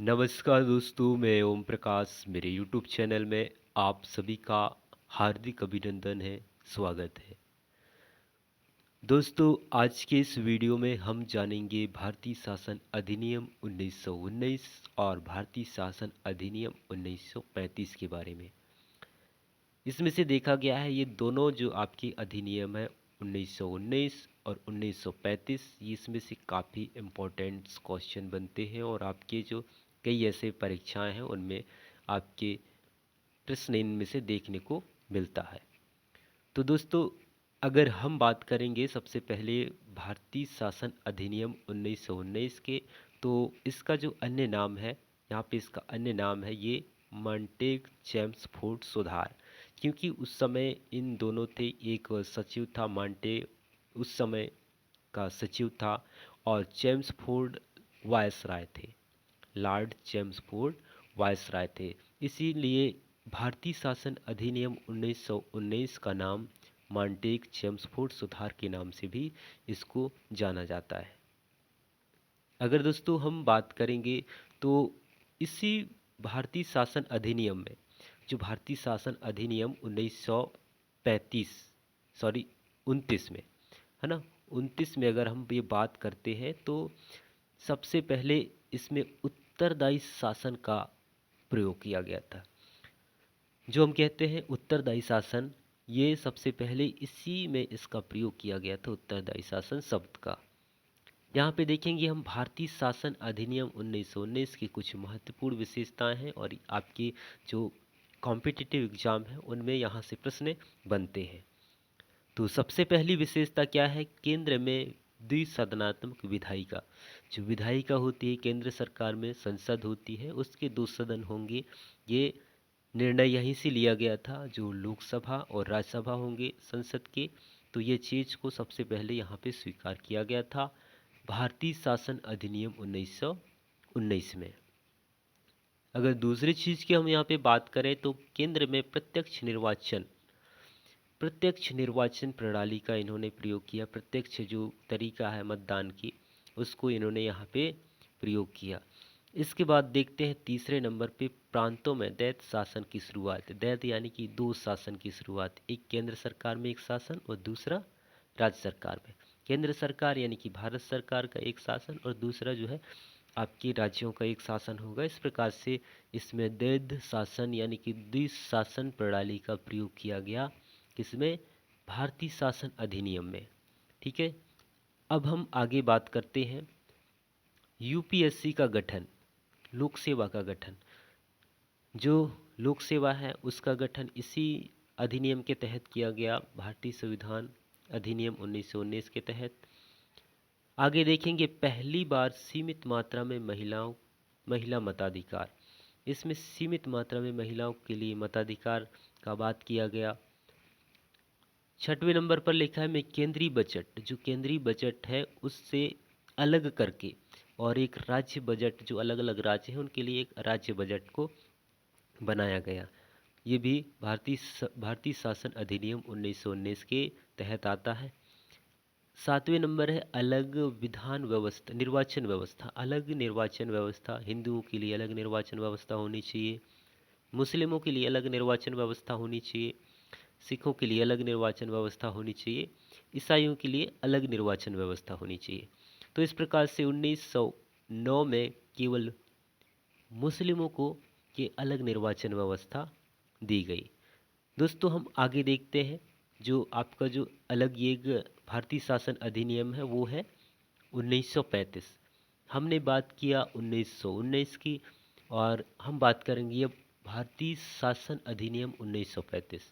नमस्कार दोस्तों, मैं ओम प्रकाश। मेरे यूट्यूब चैनल में आप सभी का हार्दिक अभिनंदन है, स्वागत है। दोस्तों, आज के इस वीडियो में हम जानेंगे भारतीय शासन अधिनियम 1919 और भारतीय शासन अधिनियम 1935 के बारे में। इसमें से देखा गया है ये दोनों जो आपके अधिनियम है 1919 और 1935, ये इसमें से काफ़ी इम्पोर्टेंट क्वेश्चन बनते हैं और आपके जो कई ऐसे परीक्षाएं हैं उनमें आपके प्रश्न इनमें से देखने को मिलता है। तो दोस्तों, अगर हम बात करेंगे सबसे पहले भारतीय शासन अधिनियम 1919 के, तो इसका जो अन्य नाम है, यहाँ पे इसका अन्य नाम है ये मॉन्टेग चेम्सफोर्ड सुधार। क्योंकि उस समय इन दोनों थे, एक सचिव था मॉन्टे उस समय का सचिव था और चेम्सफोर्ड वायसराय थे, लॉर्ड चेम्सफोर्ड वायसराय थे। इसीलिए भारतीय शासन अधिनियम 1919 का नाम मॉन्टेग चेम्सफोर्ड सुधार के नाम से भी इसको जाना जाता है। अगर दोस्तों हम बात करेंगे तो इसी भारतीय शासन अधिनियम में, जो भारतीय शासन अधिनियम 1935 सॉरी 29 में, है ना, 29 में अगर हम ये बात करते हैं तो सबसे पहले इसमें उत्तरदायी शासन का प्रयोग किया गया था। जो हम कहते हैं उत्तरदायी शासन, ये सबसे पहले इसी में इसका प्रयोग किया गया था, उत्तरदायी शासन शब्द का। यहाँ पे देखेंगे हम भारतीय शासन अधिनियम 1919 की कुछ महत्वपूर्ण विशेषताएं हैं और आपकी जो कॉम्पिटिटिव एग्जाम है उनमें यहाँ से प्रश्न बनते हैं। तो सबसे पहली विशेषता क्या है? केंद्र में द्विसदनात्मक विधायिका। जो विधायिका होती है केंद्र सरकार में, संसद होती है, उसके दो सदन होंगे। ये निर्णय यहीं से लिया गया था, जो लोकसभा और राज्यसभा होंगे संसद के। तो ये चीज़ को सबसे पहले यहाँ पे स्वीकार किया गया था भारतीय शासन अधिनियम 1919 में। अगर दूसरी चीज़ की हम यहाँ पे बात करें तो केंद्र में प्रत्यक्ष निर्वाचन प्रणाली का इन्होंने प्रयोग किया। प्रत्यक्ष जो तरीका है मतदान की, उसको इन्होंने यहाँ पे प्रयोग किया। इसके बाद देखते हैं तीसरे नंबर पे प्रांतों में दैत्य शासन की शुरुआत। दैत्य यानी कि दो शासन की शुरुआत, एक केंद्र सरकार में एक शासन और दूसरा राज्य सरकार में। केंद्र सरकार यानी कि भारत सरकार का एक शासन और दूसरा जो है आपके राज्यों का एक शासन होगा। इस प्रकार से इसमें द्वैध शासन यानी कि द्विशासन प्रणाली का प्रयोग किया गया, किसमें? भारतीय शासन अधिनियम में। ठीक है, अब हम आगे बात करते हैं यूपीएससी का गठन, लोक सेवा का गठन। जो लोक सेवा है उसका गठन इसी अधिनियम के तहत किया गया, भारतीय संविधान अधिनियम 1919 के तहत। आगे देखेंगे पहली बार सीमित मात्रा में महिला मताधिकार। इसमें सीमित मात्रा में महिलाओं के लिए मताधिकार का बात किया गया। छठवें नंबर पर लिखा है मैं केंद्रीय बजट, जो केंद्रीय बजट है उससे अलग करके और एक राज्य बजट, जो अलग अलग राज्य हैं उनके लिए एक राज्य बजट को बनाया गया। ये भी भारतीय शासन अधिनियम 1919 के तहत आता है। सातवें नंबर है अलग विधान व्यवस्था, निर्वाचन व्यवस्था। अलग निर्वाचन व्यवस्था, हिंदुओं के लिए अलग निर्वाचन व्यवस्था होनी चाहिए, मुस्लिमों के लिए अलग निर्वाचन व्यवस्था होनी चाहिए, सिखों के लिए अलग निर्वाचन व्यवस्था होनी चाहिए, ईसाइयों के लिए अलग निर्वाचन व्यवस्था होनी चाहिए। तो इस प्रकार से 1909 में केवल मुस्लिमों को के अलग निर्वाचन व्यवस्था दी गई। दोस्तों, हम आगे देखते हैं जो आपका जो अलग ये भारतीय शासन अधिनियम है वो है 1935। हमने बात किया 1919 की और हम बात करेंगे अब भारतीय शासन अधिनियम 1935।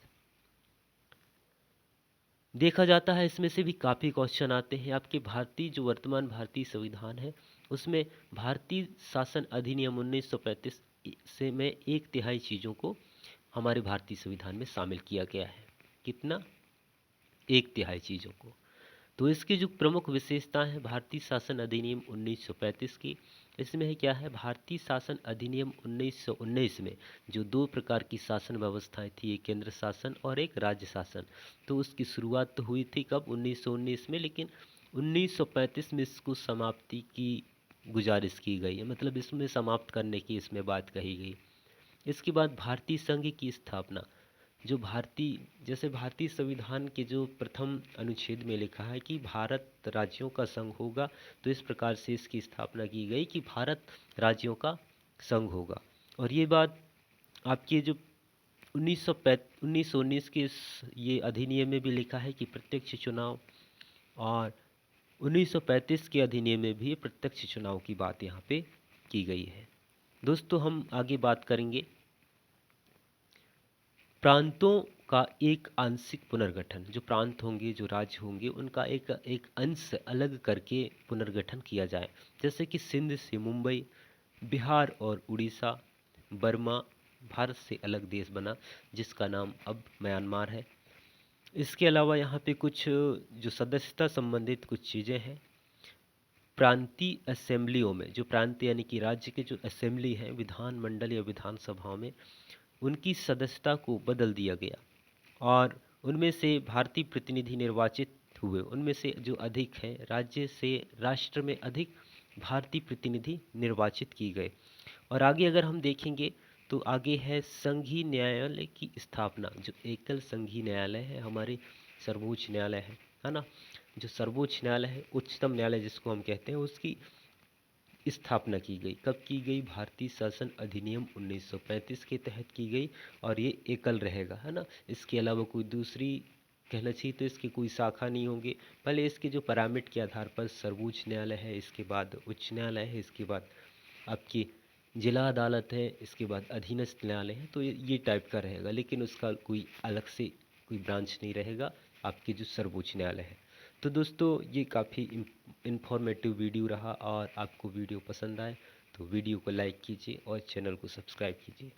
देखा जाता है इसमें से भी काफ़ी क्वेश्चन आते हैं आपके। भारतीय जो वर्तमान भारतीय संविधान है उसमें भारतीय शासन अधिनियम 1935 से में एक तिहाई चीज़ों को हमारे भारतीय संविधान में शामिल किया गया है। कितना? एक तिहाई चीज़ों को। तो इसकी जो प्रमुख विशेषता है भारतीय शासन अधिनियम 1935 की, इसमें है क्या है? भारतीय शासन अधिनियम 1919 में जो दो प्रकार की शासन व्यवस्थाएं थी, एक केंद्र शासन और एक राज्य शासन, तो उसकी शुरुआत तो हुई थी कब? 1919 में, लेकिन 1935 में इसको समाप्ति की गुजारिश की गई है, मतलब इसमें समाप्त करने की इसमें बात कही गई। इसके बाद भारतीय संघ की स्थापना, जो भारतीय संविधान के जो प्रथम अनुच्छेद में लिखा है कि भारत राज्यों का संघ होगा, तो इस प्रकार से इसकी स्थापना की गई कि भारत राज्यों का संघ होगा। और ये बात आपके जो 1919 के ये अधिनियम में भी लिखा है कि प्रत्यक्ष चुनाव, और 1935 के अधिनियम में भी प्रत्यक्ष चुनाव की बात यहाँ पे की गई है। दोस्तों, हम आगे बात करेंगे प्रांतों का एक आंशिक पुनर्गठन। जो प्रांत होंगे, जो राज्य होंगे, उनका एक एक अंश अलग करके पुनर्गठन किया जाए। जैसे कि सिंध से मुंबई, बिहार और उड़ीसा, बर्मा भारत से अलग देश बना जिसका नाम अब म्यांमार है। इसके अलावा यहाँ पे कुछ जो सदस्यता संबंधित कुछ चीज़ें हैं। प्रांतीय असेंबलियों में, जो प्रांत यानी कि राज्य के जो असेंबली हैं, विधानमंडल या विधानसभाओं में, उनकी सदस्यता को बदल दिया गया और उनमें से भारतीय प्रतिनिधि निर्वाचित हुए। उनमें से जो अधिक हैं, राज्य से राष्ट्र में अधिक भारतीय प्रतिनिधि निर्वाचित किए गए। और आगे अगर हम देखेंगे तो आगे है संघीय न्यायालय की स्थापना। जो एकल संघीय न्यायालय है, हमारे सर्वोच्च न्यायालय है ना, जो सर्वोच्च न्यायालय है, उच्चतम न्यायालय जिसको हम कहते हैं, उसकी स्थापना की गई। कब की गई? भारतीय शासन अधिनियम 1935 के तहत की गई। और ये एकल रहेगा, है ना, इसके अलावा कोई दूसरी कहना चाहिए तो इसकी कोई शाखा नहीं होंगे। पहले इसके जो पैरामिड के आधार पर सर्वोच्च न्यायालय है, इसके बाद उच्च न्यायालय है, इसके बाद आपकी जिला अदालत है, इसके बाद अधीनस्थ न्यायालय है। तो ये टाइप का रहेगा, लेकिन उसका कोई अलग से कोई ब्रांच नहीं रहेगा आपके जो सर्वोच्च न्यायालय है। तो दोस्तों, ये काफ़ी इन्फॉर्मेटिव वीडियो रहा, और आपको वीडियो पसंद आए तो वीडियो को लाइक कीजिए और चैनल को सब्सक्राइब कीजिए।